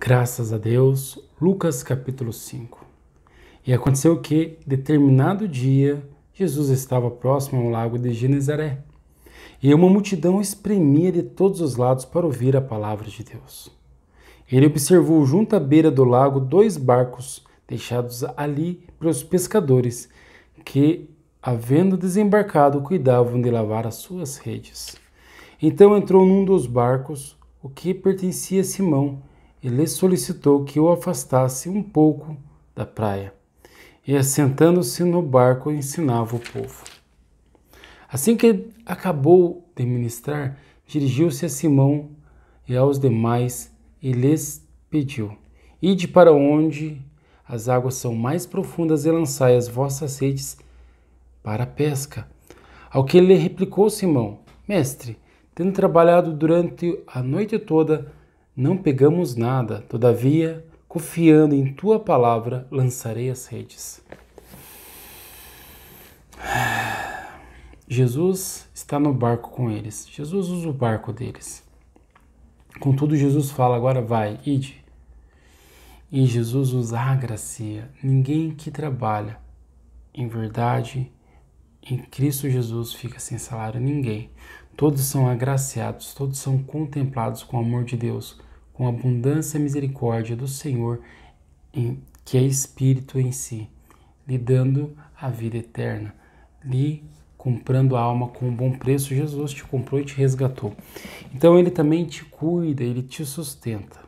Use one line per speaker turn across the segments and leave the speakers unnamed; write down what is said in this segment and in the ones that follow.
Graças a Deus, Lucas capítulo 5. E aconteceu que, determinado dia, Jesus estava próximo ao lago de Genezaré, e uma multidão espremia de todos os lados para ouvir a palavra de Deus. Ele observou junto à beira do lago 2 barcos deixados ali pelos pescadores, que, havendo desembarcado, cuidavam de lavar as suas redes. Então entrou num dos barcos, o que pertencia a Simão, e lhe solicitou que o afastasse um pouco da praia. E, assentando-se no barco, ensinava o povo. Assim que acabou de ministrar, dirigiu-se a Simão e aos demais e lhes pediu: Ide para onde as águas são mais profundas e lançai as vossas redes para a pesca. Ao que lhe replicou Simão: Mestre, tendo trabalhado durante a noite toda, não pegamos nada, todavia, confiando em tua palavra, lançarei as redes. Jesus está no barco com eles. Jesus usa o barco deles. Contudo, Jesus fala: agora vai, ide. E Jesus usa a gracia. Ninguém que trabalha em verdade, em Cristo Jesus, fica sem salário. Ninguém. Todos são agraciados, todos são contemplados com o amor de Deus, com a abundância e misericórdia do Senhor, que é Espírito em si, lhe dando a vida eterna, lhe comprando a alma com um bom preço. Jesus te comprou e te resgatou. Então ele também te cuida, ele te sustenta.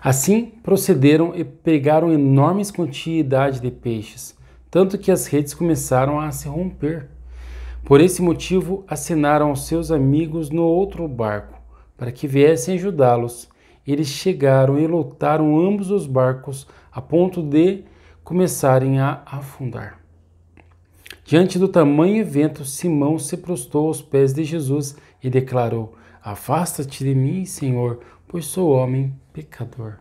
Assim procederam e pegaram enormes quantidades de peixes, tanto que as redes começaram a se romper. Por esse motivo, acenaram aos seus amigos no outro barco, para que viessem ajudá-los. Eles chegaram e lotaram ambos os barcos, a ponto de começarem a afundar. Diante do tamanho evento, Simão se prostrou aos pés de Jesus e declarou: Afasta-te de mim, Senhor, pois sou homem pecador.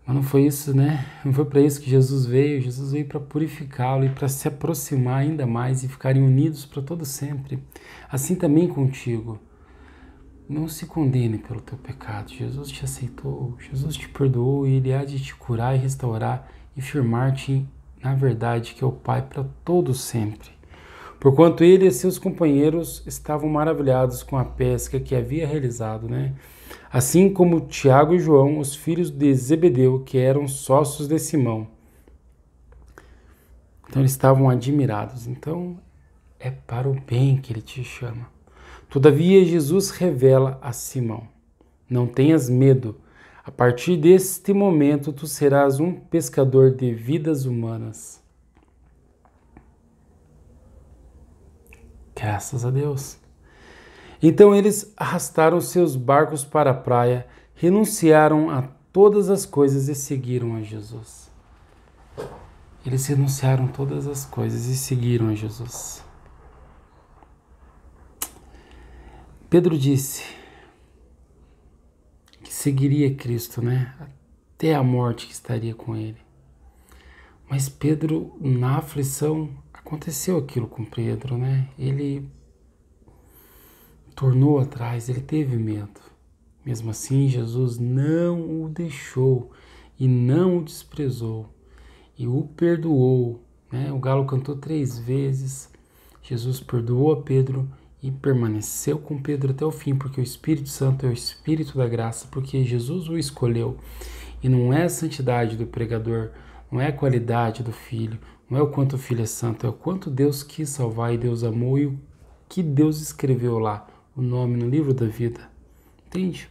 Mas não foi isso, né? Não foi para isso que Jesus veio. Jesus veio para purificá-lo e para se aproximar ainda mais e ficarem unidos para todo sempre. Assim também contigo. Não se condene pelo teu pecado. Jesus te aceitou, Jesus te perdoou e Ele há de te curar e restaurar e firmar-te na verdade, que é o Pai para todos sempre. Porquanto ele e seus companheiros estavam maravilhados com a pesca que havia realizado, né? Assim como Tiago e João, os filhos de Zebedeu, que eram sócios de Simão. Então eles estavam admirados. Então é para o bem que ele te chama. Todavia Jesus revela a Simão: Não tenhas medo. A partir deste momento, tu serás um pescador de vidas humanas. Graças a Deus. Então eles arrastaram seus barcos para a praia, renunciaram a todas as coisas e seguiram a Jesus. Eles renunciaram a todas as coisas e seguiram a Jesus. Pedro disse que seguiria Cristo, né? Até a morte que estaria com ele. Mas Pedro, na aflição, aconteceu aquilo com Pedro, né? Ele tornou atrás, ele teve medo. Mesmo assim, Jesus não o deixou e não o desprezou e o perdoou, né? O galo cantou 3 vezes. Jesus perdoou a Pedro e permaneceu com Pedro até o fim, porque o Espírito Santo é o Espírito da graça, porque Jesus o escolheu. E não é a santidade do pregador, não é a qualidade do filho, não é o quanto o filho é santo, é o quanto Deus quis salvar e Deus amou e o que Deus escreveu lá, o nome no livro da vida. Entende?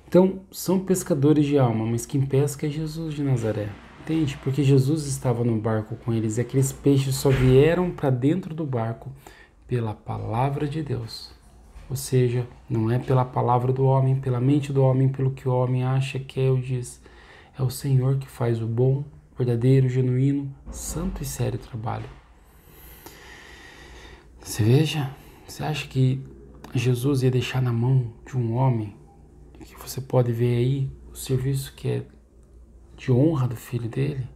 Então, são pescadores de alma, mas quem pesca é Jesus de Nazaré. Entende? Porque Jesus estava no barco com eles e aqueles peixes só vieram para dentro do barco pela palavra de Deus. Ou seja, não é pela palavra do homem, pela mente do homem, pelo que o homem acha, quer ou diz. É o Senhor que faz o bom, verdadeiro, genuíno, santo e sério trabalho. Você veja, você acha que Jesus ia deixar na mão de um homem, que você pode ver aí o serviço que é de honra do filho dele?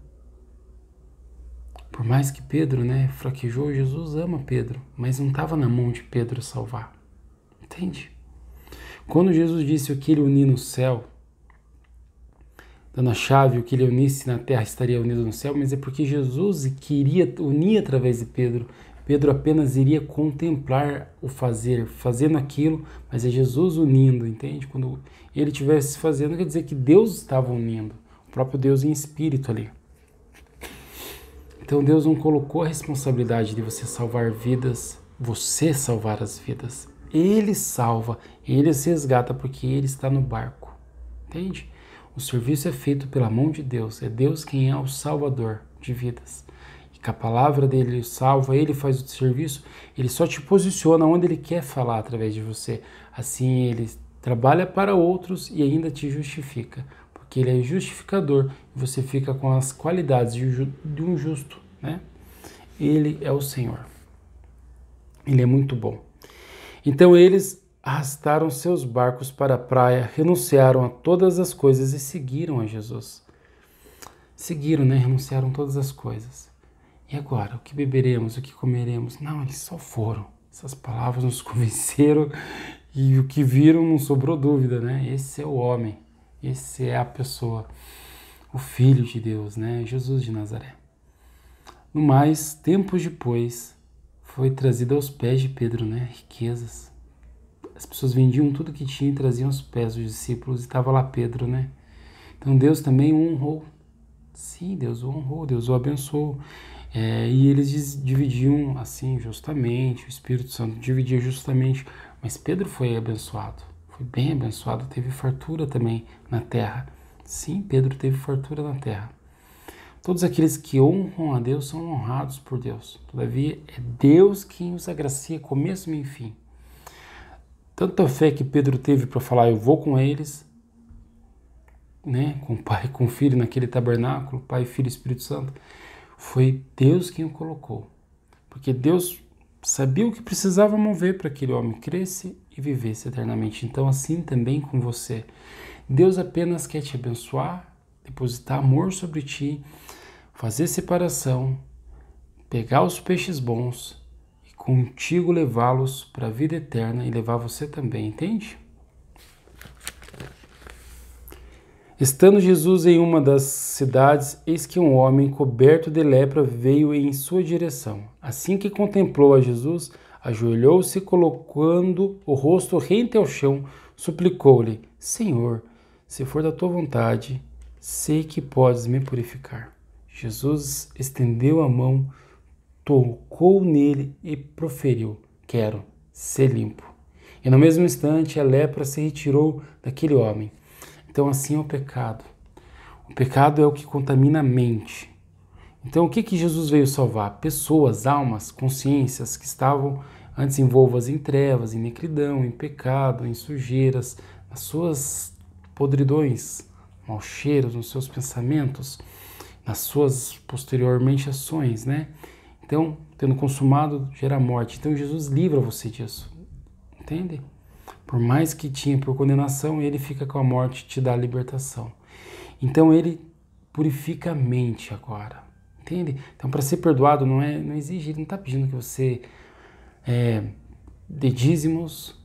Por mais que Pedro, né, fraquejou, Jesus ama Pedro, mas não estava na mão de Pedro salvar. Entende? Quando Jesus disse o que ele unir no céu, dando a chave, o que ele unisse na terra estaria unido no céu, mas é porque Jesus queria unir através de Pedro. Pedro apenas iria contemplar o fazer, fazendo aquilo, mas é Jesus unindo, entende? Quando ele estivesse fazendo, quer dizer que Deus estava unindo, o próprio Deus em espírito ali. Então Deus não colocou a responsabilidade de você salvar vidas, você salvar as vidas. Ele salva, ele se resgata porque ele está no barco, entende? O serviço é feito pela mão de Deus, é Deus quem é o salvador de vidas. E com a palavra dele ele salva, ele faz o serviço, ele só te posiciona onde ele quer falar através de você. Assim ele trabalha para outros e ainda te justifica, porque ele é justificador e você fica com as qualidades de um justo, né? Ele é o Senhor, ele é muito bom. Então eles arrastaram seus barcos para a praia, renunciaram a todas as coisas e seguiram a Jesus. Seguiram, né? Renunciaram a todas as coisas. E agora, o que beberemos, o que comeremos? Não, eles só foram. Essas palavras nos convenceram e o que viram não sobrou dúvida, né? Esse é o homem, esse é a pessoa, o Filho de Deus, né? Jesus de Nazaré. No mais, tempos depois, foi trazido aos pés de Pedro, né? Riquezas. As pessoas vendiam tudo que tinham e traziam aos pés dos discípulos e estava lá Pedro, né? Então Deus também o honrou. Sim, Deus o honrou, Deus o abençoou. E eles dividiam assim justamente, o Espírito Santo dividia justamente, mas Pedro foi abençoado, foi bem abençoado, teve fartura também na terra. Sim, Pedro teve fartura na terra. Todos aqueles que honram a Deus são honrados por Deus. Todavia, é Deus quem os agracia, começo, meio e fim. Tanto a fé que Pedro teve para falar, eu vou com eles, né, com o Pai e com o Filho naquele tabernáculo, Pai, Filho e Espírito Santo, foi Deus quem o colocou. Porque Deus sabia o que precisava mover para que aquele homem crescesse e vivesse eternamente. Então, assim também com você. Deus apenas quer te abençoar, depositar amor sobre ti, fazer separação, pegar os peixes bons e contigo levá-los para a vida eterna e levar você também, entende? Estando Jesus em uma das cidades, eis que um homem coberto de lepra veio em sua direção. Assim que contemplou a Jesus, ajoelhou-se e, colocando o rosto rente ao chão, suplicou-lhe: Senhor, se for da tua vontade, sei que podes me purificar. Jesus estendeu a mão, tocou nele e proferiu: quero ser limpo. E no mesmo instante a lepra se retirou daquele homem. Então assim é o pecado. O pecado é o que contamina a mente. Então o que Jesus veio salvar? Pessoas, almas, consciências que estavam antes envolvidas em trevas, em necridão, em pecado, em sujeiras, nas suas podridões, maus cheiros, nos seus pensamentos, nas suas posteriormente ações, né? Então, tendo consumado, gera morte. Então Jesus livra você disso, entende? Por mais que tinha por condenação, ele fica com a morte e te dá a libertação. Então ele purifica a mente agora, entende? Então para ser perdoado não exige, ele não está pedindo que você dê dízimos,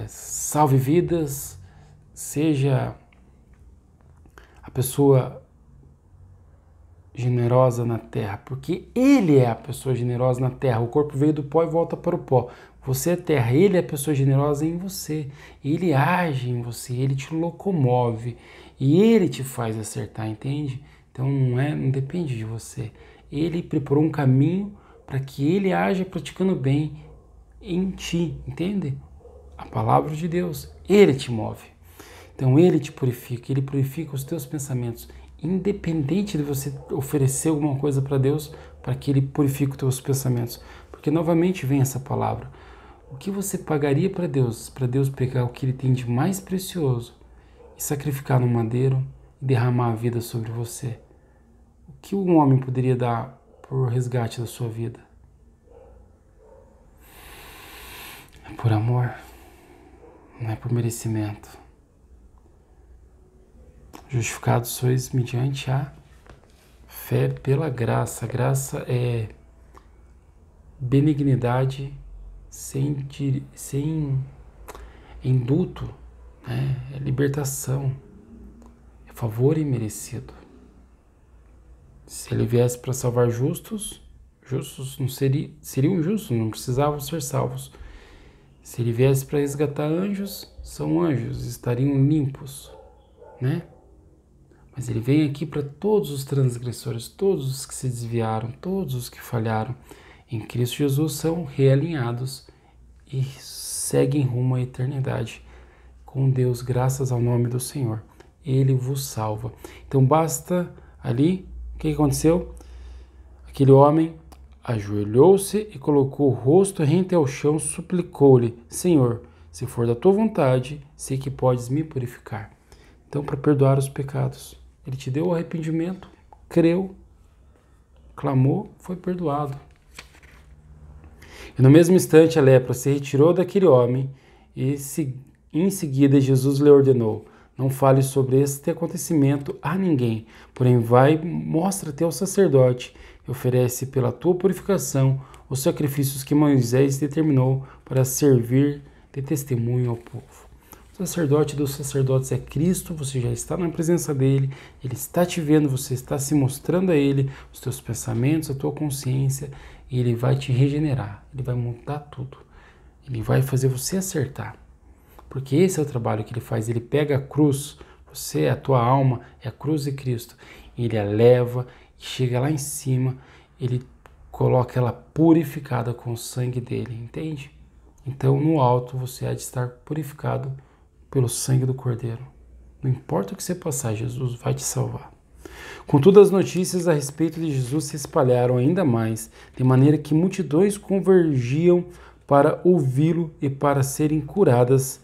salve vidas, seja a pessoa generosa na terra, porque ele é a pessoa generosa na terra. O corpo veio do pó e volta para o pó. Você é terra, ele é a pessoa generosa em você. Ele age em você, ele te locomove e ele te faz acertar, entende? Então não depende de você. Ele preparou um caminho para que ele haja praticando bem em ti, entende? A palavra de Deus, ele te move. Então ele te purifica, ele purifica os teus pensamentos, independente de você oferecer alguma coisa para Deus, para que ele purifique os teus pensamentos. Porque novamente vem essa palavra. O que você pagaria para Deus pegar o que ele tem de mais precioso e sacrificar no madeiro e derramar a vida sobre você? O que um homem poderia dar por resgate da sua vida? É por amor, não é por merecimento. Justificados sois mediante a fé pela graça. A graça é benignidade sem indulto, né? É libertação, é favor imerecido. Se ele viesse para salvar justos, justos não seriam justos, não precisavam ser salvos. Se ele viesse para resgatar anjos, são anjos, estariam limpos, né? Mas ele vem aqui para todos os transgressores, todos os que se desviaram, todos os que falharam. Em Cristo Jesus são realinhados e seguem rumo à eternidade com Deus, graças ao nome do Senhor. Ele vos salva. Então basta ali, o que aconteceu? Aquele homem ajoelhou-se e colocou o rosto rente ao chão, suplicou-lhe: Senhor, se for da tua vontade, sei que podes me purificar. Então, para perdoar os pecados, ele te deu o arrependimento, creu, clamou, foi perdoado. E no mesmo instante a lepra se retirou daquele homem e em seguida Jesus lhe ordenou: não fale sobre este acontecimento a ninguém, porém vai, mostra-te ao sacerdote e oferece pela tua purificação os sacrifícios que Moisés determinou para servir de testemunho ao povo. O sacerdote dos sacerdotes é Cristo, você já está na presença dele, ele está te vendo, você está se mostrando a ele, os teus pensamentos, a tua consciência, e ele vai te regenerar, ele vai mudar tudo, ele vai fazer você acertar. Porque esse é o trabalho que ele faz, ele pega a cruz, você, a tua alma, é a cruz de Cristo, ele a leva, chega lá em cima, ele coloca ela purificada com o sangue dele, entende? Então no alto você há de estar purificado pelo sangue do Cordeiro. Não importa o que você passar, Jesus vai te salvar. Contudo, as notícias a respeito de Jesus se espalharam ainda mais, de maneira que multidões convergiam para ouvi-lo e para serem curadas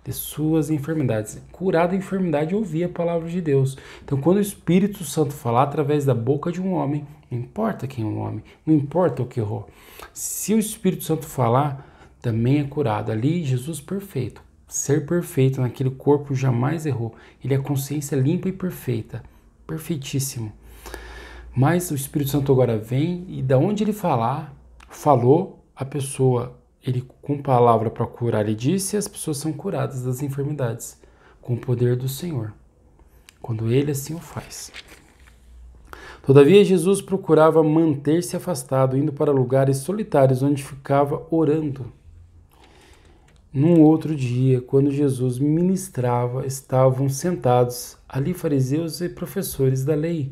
de suas enfermidades. Curada a enfermidade, ouvir a palavra de Deus. Então, quando o Espírito Santo falar através da boca de um homem, não importa quem é o homem, não importa o que errou. Se o Espírito Santo falar, também é curado. Ali, Jesus perfeito. Ser perfeito naquele corpo jamais errou. Ele é a consciência limpa e perfeita. Perfeitíssimo. Mas o Espírito Santo agora vem e da onde ele falou, a pessoa, ele com palavra para curar, ele disse, e as pessoas são curadas das enfermidades com o poder do Senhor, quando ele assim o faz. Todavia Jesus procurava manter-se afastado, indo para lugares solitários onde ficava orando. Num outro dia, quando Jesus ministrava, estavam sentados ali fariseus e professores da lei,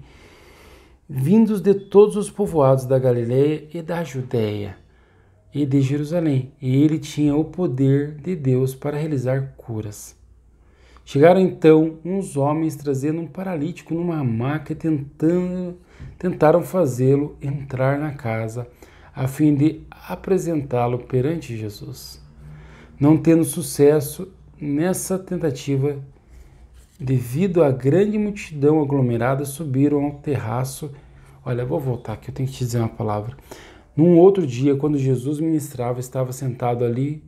vindos de todos os povoados da Galileia e da Judéia e de Jerusalém, e ele tinha o poder de Deus para realizar curas. Chegaram então uns homens trazendo um paralítico numa maca e tentaram fazê-lo entrar na casa, a fim de apresentá-lo perante Jesus. Não tendo sucesso nessa tentativa, devido à grande multidão aglomerada, subiram ao terraço. Olha, vou voltar aqui, eu tenho que te dizer uma palavra. Num outro dia, quando Jesus ministrava, estava sentado ali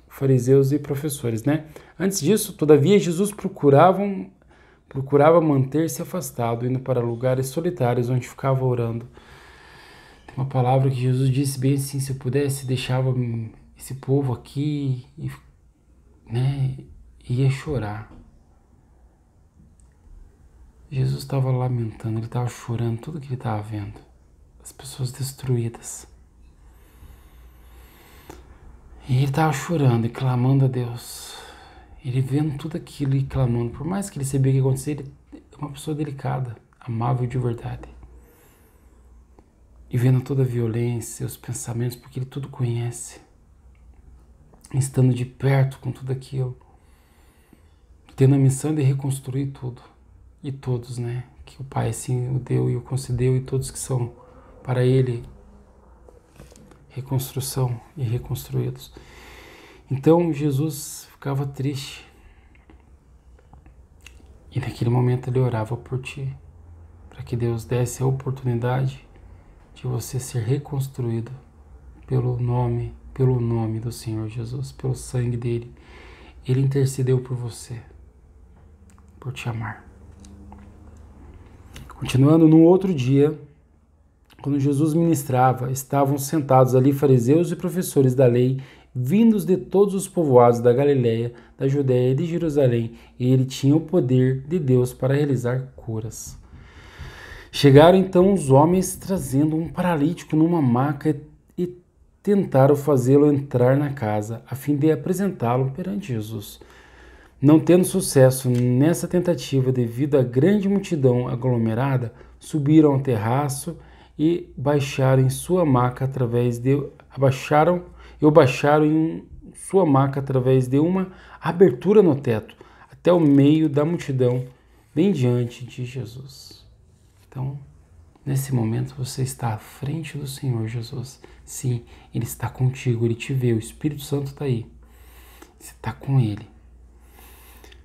fariseus e professores, né? Antes disso, todavia, Jesus procurava manter-se afastado, indo para lugares solitários onde ficava orando. Tem uma palavra que Jesus disse bem assim: se eu pudesse, deixava esse povo aqui, né, ia chorar. Jesus estava lamentando, ele estava chorando tudo que ele estava vendo. As pessoas destruídas. E ele estava chorando e clamando a Deus. Ele vendo tudo aquilo e clamando. Por mais que ele sabia o que ia acontecer, ele é uma pessoa delicada, amável de verdade. E vendo toda a violência, os pensamentos, porque ele tudo conhece. Estando de perto com tudo aquilo. Tendo a missão de reconstruir tudo. E todos, né? Que o Pai assim o deu e o concedeu, e todos que são para ele reconstrução e reconstruídos. Então Jesus ficava triste. E naquele momento ele orava por ti, para que Deus desse a oportunidade de você ser reconstruído pelo nome do Senhor Jesus, pelo sangue dele. Ele intercedeu por você, por te amar. Continuando, num outro dia, quando Jesus ministrava, estavam sentados ali fariseus e professores da lei, vindos de todos os povoados da Galileia, da Judéia e de Jerusalém, e ele tinha o poder de Deus para realizar curas. Chegaram então os homens trazendo um paralítico numa maca e tentaram fazê-lo entrar na casa, a fim de apresentá-lo perante Jesus. Não tendo sucesso nessa tentativa devido à grande multidão aglomerada, subiram ao terraço e baixaram em sua maca através de uma abertura no teto, até o meio da multidão, bem diante de Jesus. Então, nesse momento você está à frente do Senhor Jesus. Sim, Ele está contigo, Ele te vê, o Espírito Santo está aí. Você está com Ele.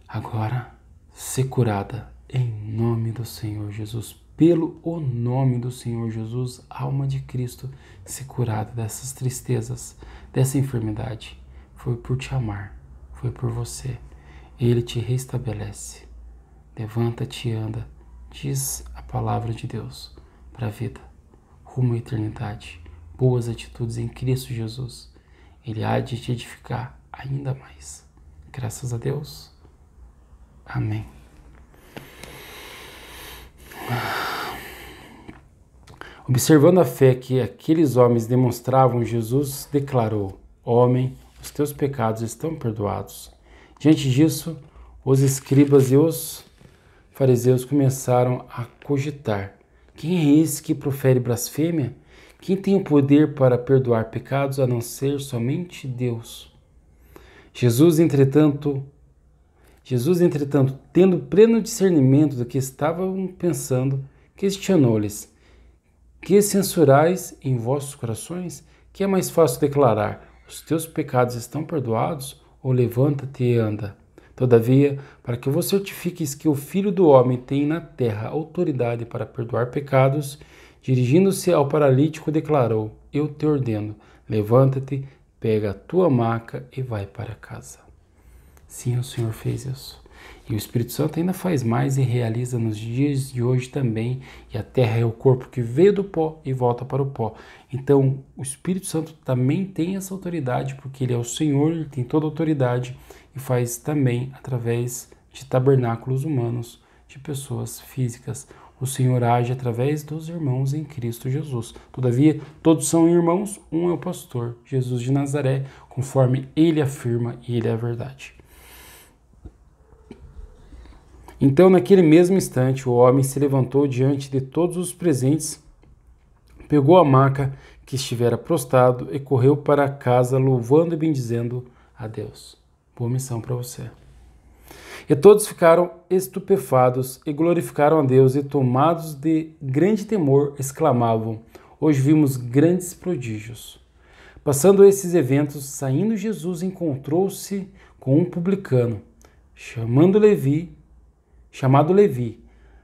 Agora, ser curada em nome do Senhor Jesus. Pelo o nome do Senhor Jesus, alma de Cristo, ser curada dessas tristezas, dessa enfermidade. Foi por te amar, foi por você. Ele te restabelece. Levanta-te e anda, diz a palavra de Deus para a vida, rumo à eternidade. Boas atitudes em Cristo Jesus. Ele há de te edificar ainda mais. Graças a Deus. Amém. Observando a fé que aqueles homens demonstravam, Jesus declarou: Homem, os teus pecados estão perdoados. Diante disso, os escribas e os fariseus começaram a cogitar: quem é esse que profere blasfêmia? Quem tem o poder para perdoar pecados a não ser somente Deus? Jesus, entretanto, tendo pleno discernimento do que estavam pensando, questionou-lhes: que censurais em vossos corações? Que é mais fácil declarar: os teus pecados estão perdoados, ou levanta-te e anda? Todavia, para que vos certifiques que o Filho do Homem tem na terra autoridade para perdoar pecados, dirigindo-se ao paralítico, declarou: eu te ordeno, levanta-te, pega a tua maca e vai para casa. Sim, o Senhor fez isso. E o Espírito Santo ainda faz mais e realiza nos dias de hoje também. E a terra é o corpo que veio do pó e volta para o pó. Então, o Espírito Santo também tem essa autoridade, porque ele é o Senhor, ele tem toda a autoridade e faz também através de tabernáculos humanos, de pessoas físicas. O Senhor age através dos irmãos em Cristo Jesus. Todavia, todos são irmãos, um é o pastor, Jesus de Nazaré, conforme ele afirma, e ele é a verdade. Então, naquele mesmo instante, o homem se levantou diante de todos os presentes, pegou a maca que estivera prostrado e correu para casa, louvando e bendizendo a Deus. Boa missão para você. E todos ficaram estupefatos e glorificaram a Deus, e tomados de grande temor, exclamavam: hoje vimos grandes prodígios. Passando esses eventos, saindo Jesus, encontrou-se com um publicano, chamado Levi,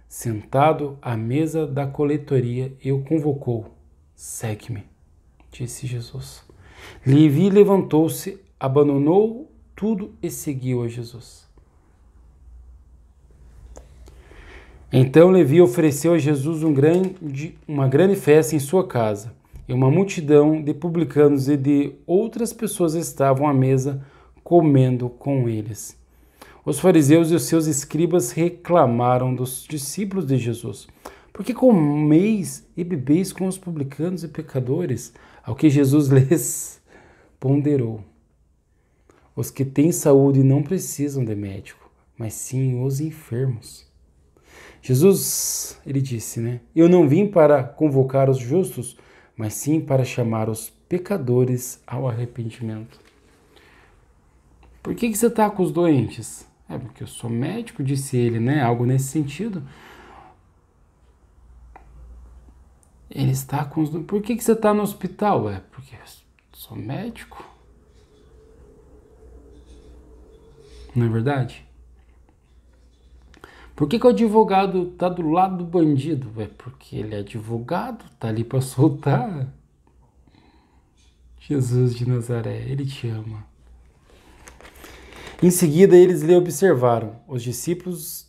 sentado à mesa da coletoria, e o convocou: segue-me, disse Jesus. Levi levantou-se, abandonou tudo e seguiu a Jesus. Então Levi ofereceu a Jesus uma grande festa em sua casa, e uma multidão de publicanos e de outras pessoas estavam à mesa comendo com eles. Os fariseus e os seus escribas reclamaram dos discípulos de Jesus: por que comeis e bebeis com os publicanos e pecadores? Ao que Jesus lhes ponderou: os que têm saúde não precisam de médico, mas sim os enfermos. Jesus, ele disse, eu não vim para convocar os justos, mas sim para chamar os pecadores ao arrependimento. Por que você está com os doentes? É porque eu sou médico, disse ele, algo nesse sentido. Ele está com os doentes. Por que você está no hospital? É porque eu sou médico. Não é verdade? Por que o advogado está do lado do bandido? É porque ele é advogado, está ali para soltar. Jesus de Nazaré, ele te ama. Em seguida eles lhe observaram. Os discípulos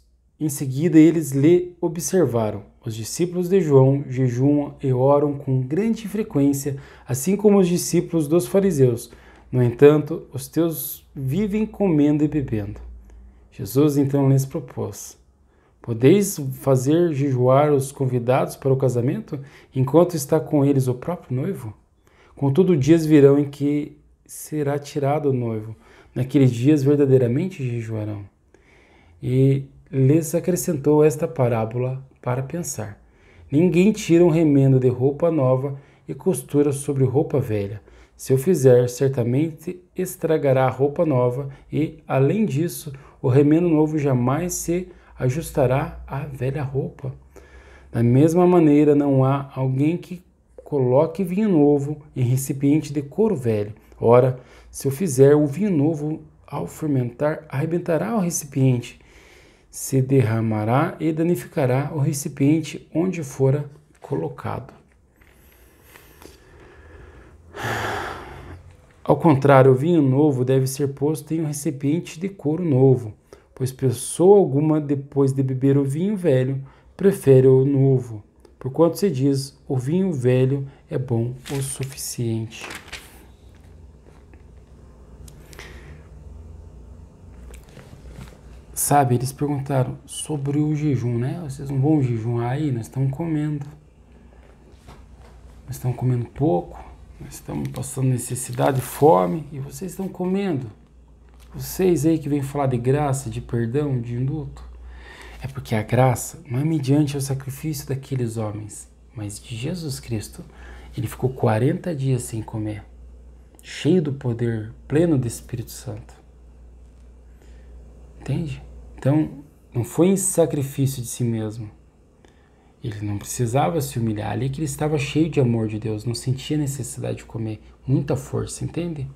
de João jejuam e oram com grande frequência, assim como os discípulos dos fariseus. No entanto, os teus vivem comendo e bebendo. Jesus então lhes propôs: podeis fazer jejuar os convidados para o casamento, enquanto está com eles o próprio noivo? Contudo, dias virão em que será tirado o noivo. Naqueles dias verdadeiramente jejuarão. E lhes acrescentou esta parábola para pensar: ninguém tira um remendo de roupa nova e costura sobre roupa velha. Se o fizer, certamente estragará a roupa nova e, além disso, o remendo novo jamais se ajustará à velha roupa. Da mesma maneira, não há alguém que coloque vinho novo em recipiente de couro velho. Ora, se o fizer, o vinho novo, ao fermentar, arrebentará o recipiente, se derramará e danificará o recipiente onde fora colocado. Ao contrário, o vinho novo deve ser posto em um recipiente de couro novo, pois pessoa alguma, depois de beber o vinho velho, prefere o novo, porquanto se diz: o vinho velho é bom o suficiente. Sabe, eles perguntaram sobre o jejum, né? Vocês não vão jejuar aí? Nós estamos comendo. Nós estamos comendo pouco, nós estamos passando necessidade, fome, e vocês estão comendo. Vocês aí que vêm falar de graça, de perdão, de indulto. É porque a graça não é mediante o sacrifício daqueles homens, mas de Jesus Cristo. Ele ficou 40 dias sem comer, cheio do poder, pleno do Espírito Santo. Entende? Então, não foi em sacrifício de si mesmo. Ele não precisava se humilhar. Ali que ele estava cheio de amor de Deus, não sentia necessidade de comer, muita força, entende?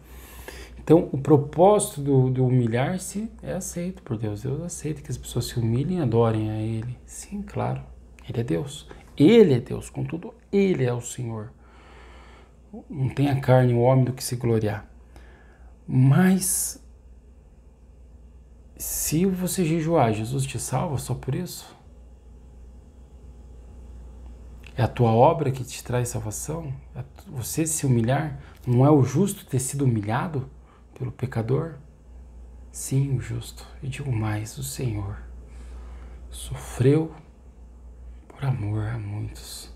Então, o propósito do humilhar-se é aceito por Deus. Deus aceita que as pessoas se humilhem e adorem a Ele. Sim, claro. Ele é Deus. Ele é Deus, contudo, Ele é o Senhor. Não tem a carne, o homem do que se gloriar. Mas, se você jejuar, Jesus te salva só por isso? É a tua obra que te traz salvação? É você se humilhar? Não é o justo ter sido humilhado pelo pecador? Sim, o justo. E digo mais, o Senhor sofreu por amor a muitos.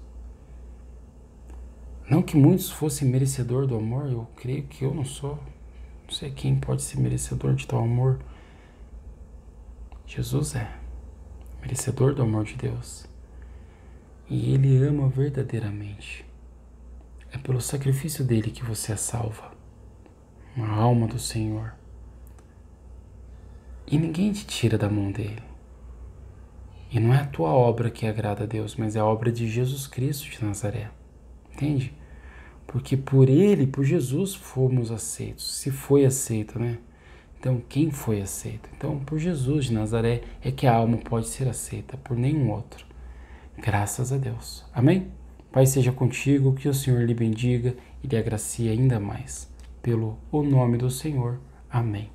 Não que muitos fossem merecedor do amor, eu creio que eu não sou. Não sei quem pode ser merecedor de tal amor. Jesus é merecedor do amor de Deus. E Ele ama verdadeiramente. É pelo sacrifício dele que você é salva. A alma do Senhor. E ninguém te tira da mão dele. E não é a tua obra que agrada a Deus, mas é a obra de Jesus Cristo de Nazaré. Entende? Porque por ele, por Jesus, fomos aceitos. Se foi aceito, né? Então, quem foi aceito? Então, por Jesus de Nazaré é que a alma pode ser aceita, por nenhum outro. Graças a Deus. Amém? Pai seja contigo, que o Senhor lhe bendiga e lhe agracie ainda mais. Pelo o nome do Senhor. Amém.